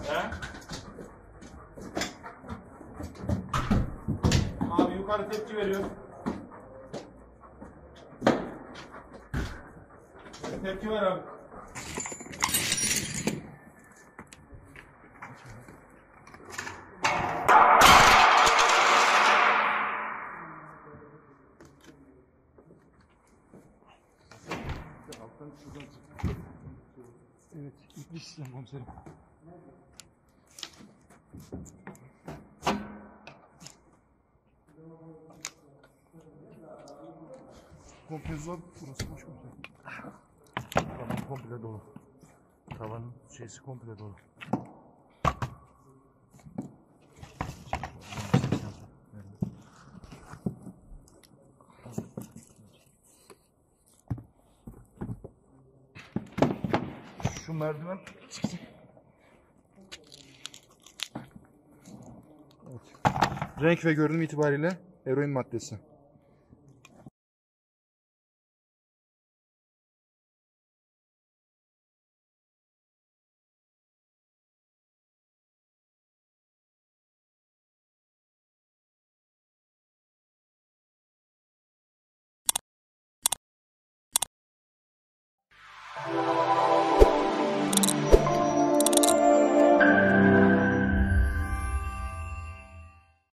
He? Abi yukarı tepki veriyor. Tepki ver abi. Evet, İlkeyê komiserim. Komple zor, burası boş komiserim. Tavan komple dolu. Tavanın şeysi komple dolu. Şu merdiven çıksın. Evet. Renk ve görünüm itibariyle eroîn maddesi.